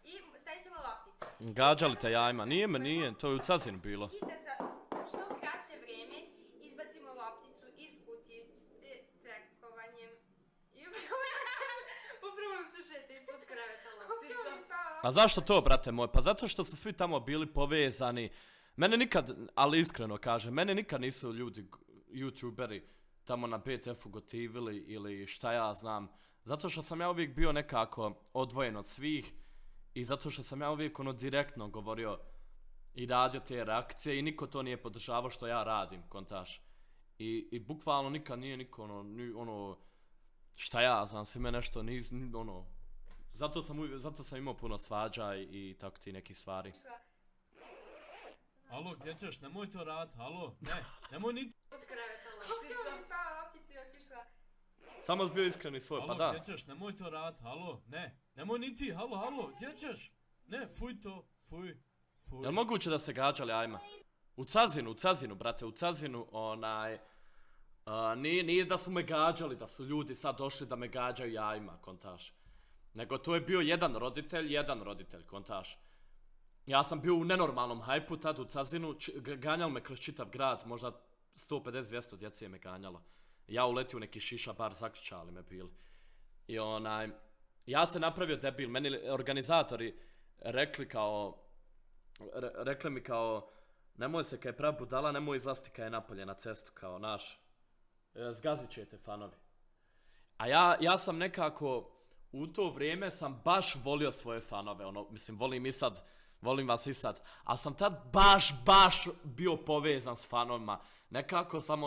I stavit ćemo lopticu. Gađali te jajima, nije, to je u Cazinu bilo. I da za što kraće vrijeme izbacimo lopticu iz kutije trekovanjem. Upravo se šete ispod kreveta loptica. A zašto to, brate moj? Pa zato što su svi tamo bili povezani. Mene nikad, ali iskreno kažem, mene nikad nisu ljudi, youtuberi, tamo na BTF-u gotivili ili šta ja znam. Zato što sam ja uvijek bio nekako odvojen od svih i zato što sam ja uvijek direktno govorio i radio te reakcije i niko to nije podržavao što ja radim, kontaš. I bukvalno nikad nije niko šta ja znam, svi me nešto zato sam imao puno svađa i tako ti neki stvari. Alo, gdje ćeš? Nemoj to rad, alo, nemoj niti. Od kreveta loptica. Ispala loptica i otišla. Samo bio iskreni svoj, alo, pa da. Alo, gdje ćeš? Nemoj to rad, alo, nemoj niti, halo, gdje ćeš? Ne, fuj to, fuj. Jel moguće da se gađali, ajma? U Cazinu, brate, u Cazinu, nije da su me gađali, da su ljudi sad došli da me gađaju jajima, kontaš. Nego to je bio jedan roditelj, kontaš. Ja sam bio u nenormalnom hajpu tad u Cazinu, ganjalo me kroz čitav grad, možda 150-200 djece me ganjalo. Ja uletio u neki šiša bar, zaključali me bili. I ja se napravio debil, meni organizatori rekli mi kao, nemoj se kaj prav budala, nemoj izlasti kaj je napolje na cestu, kao zgazit ćete fanovi. A ja sam nekako, u to vrijeme sam baš volio svoje fanove, mislim, volim vas i sad, ali sam tad baš bio povezan s fanovima. Nekako sam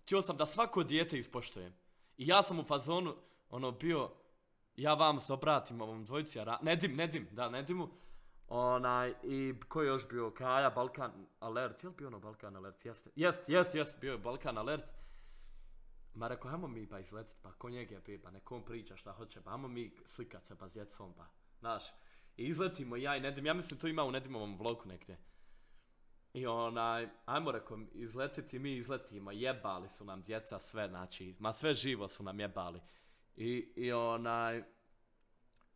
htio sam da svako dijete ispoštujem. I ja sam u fazonu, bio, ja vam se obratim ovom dvojici, Nedimu, i ko je još bio, Kaja, Balkan Alert, je li bio Balkan Alert, jest, bio je Balkan Alert. Ma rekao, hajmo mi pa izletit, pa ko njega je, pa nekom priča šta hoće, pa hajmo mi slikat se pa s djecom, pa, znaš. I izletimo ja i Nedim, ja mislim to ima u Nedimovom vlogu negdje. I ajmo rekao, izletiti, mi izletimo, jebali su nam djeca sve, znači, sve živo su nam jebali.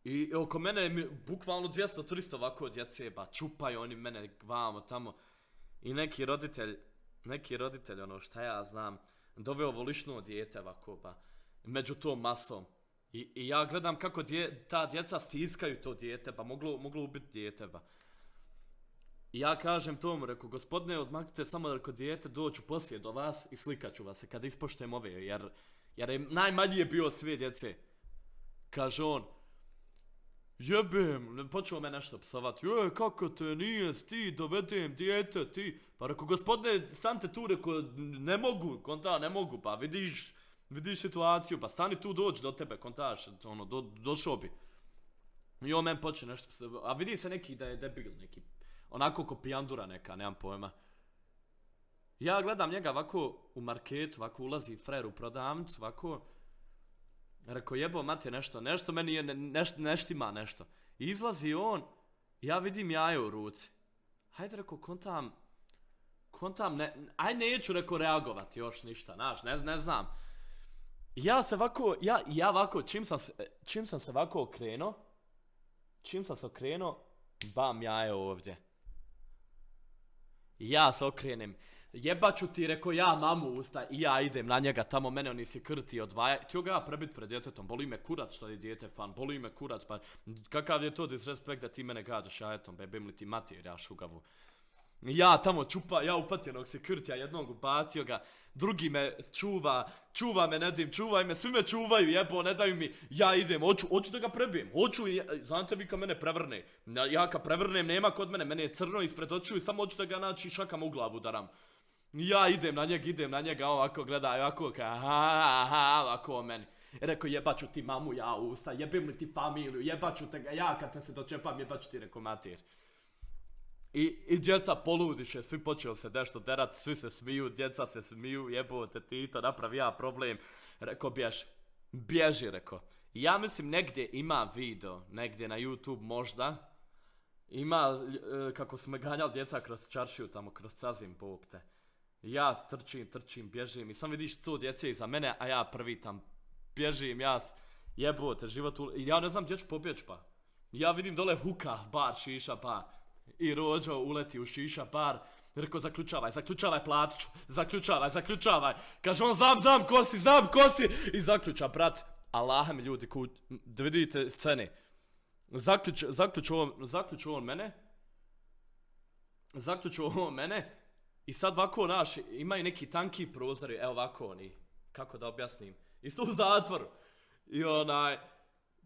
I oko mene je bukvalno 200-300 ovako djece, ba, čupaju oni mene vamo tamo. I neki roditelj, šta ja znam, doveo volišno dijete ovako, ba, među tom masom. I ja gledam kako ta djeca stiskaju to dijete, pa moglo ubiti dijete, ba. I ja kažem tomu, rekao, gospodine, odmaknite samo rekao dijete, doću poslije do vas i slikat ću vas se kada ispoštujem ove, jer je najmanji je bio sve djece. Kaže on, jebem, počeo me nešto psovati, kako te nije, ti dovedem dijete, ti. Pa rekao, gospodine, sam te tu, rekao, ne mogu, pa vidiš situaciju, pa stani tu, dođi do tebe, kontaš, došao bi. I on men počne nešto psovati, a vidi se neki da je debil, neki, onako ko pijandura neka, nemam pojma. Ja gledam njega ovako u marketu, ovako ulazi frer u prodavnicu, ovako. Rekao, jebo mate nešto meni je, nešto ima nešto. I izlazi on, ja vidim jaje u ruci. Hajde, rekao, kontam, aj neću, rekao, reagovati još ništa, znaš, ne znam. Ja se ovako, čim sam se ovako okrenuo, bam, jaje ovdje. Ja se okrenem, jebaću ti, rekao, ja mamu usta i ja idem na njega, tamo mene oni si krti odvaja, htio ga ja prebit pred djetetom, boli me kurac što je dijete fan, boli me kurac, pa kakav je to disrespekt da ti mene gađaš jajetom, bebim li ti mater, ja šugavu. Ja tamo ja upatjenog se krtija, jednog ubacio ga, drugi me čuva me Nedim, čuvaj me, svi me čuvaju, jebo, ne daju mi, ja idem, hoću da ga prebijem, znate vi kad mene prevrne, ja kad prevrnem nema kod mene je crno ispred očiju i samo hoću da ga naći šakam u glavu daram. Ja idem na njega, ovako gledaj, ovako ovako o meni. Rekao, jebaću ti mamu ja u usta, jebim li ti familiju, jebaću te ga, ja kad te se dočepam, jebaću ti, rekao, mater. I djeca poludiše, svi počeli se nešto derat, svi se smiju, djeca se smiju, jebote ti to napravi ja problem. Rekao, bježi, rekao. Ja mislim negdje ima video, negdje na YouTube možda, ima kako su me ganjali djeca kroz čaršiju tamo, kroz Cazin, Bog te. Ja trčim, bježim i sam vidiš 100 djece iza mene, a ja prvi tam bježim, Jebote, život ja ne znam gdje ću pobjeć pa. Ja vidim dole huka, bar, šiša, bar. I Rođo uleti u šiša, bar. Rekao, zaključavaj platiću, zaključavaj. Kaže on, znam kosi. I zaključa, brat. Allah mi ljudi, da vidite scene. Zaključu on mene. I sad ovako, naš, imaju neki tanki prozori, evo ovako oni. Kako da objasnim? Isto u zatvoru. I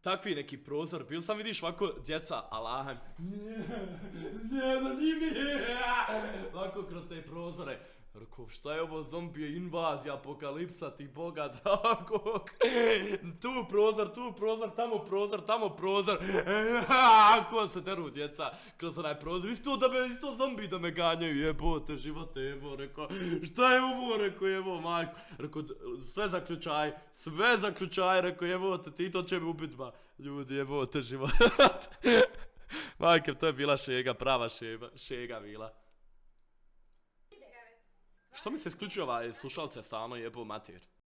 takvi neki prozor, bil sam vidiš ovako djeca, Allahem, ovako kroz te prozore. Rekao, šta je ovo, zombije, invazija, apokalipsa, ti Boga dragog. Tu prozor, tamo prozor. Ako se teru djeca kroz onaj prozor, isto zombi da me ganjaju, jebote, živote, evo, rekao, šta je ovo, rekao, evo, majko. Rekao, sve zaključaj, rekao, evo, ti to će me ubit, ba. Ljudi, evo, te život. Majke, to je bila šega, prava šega bila. Što mi se isključio slušalce stalno jebo mater?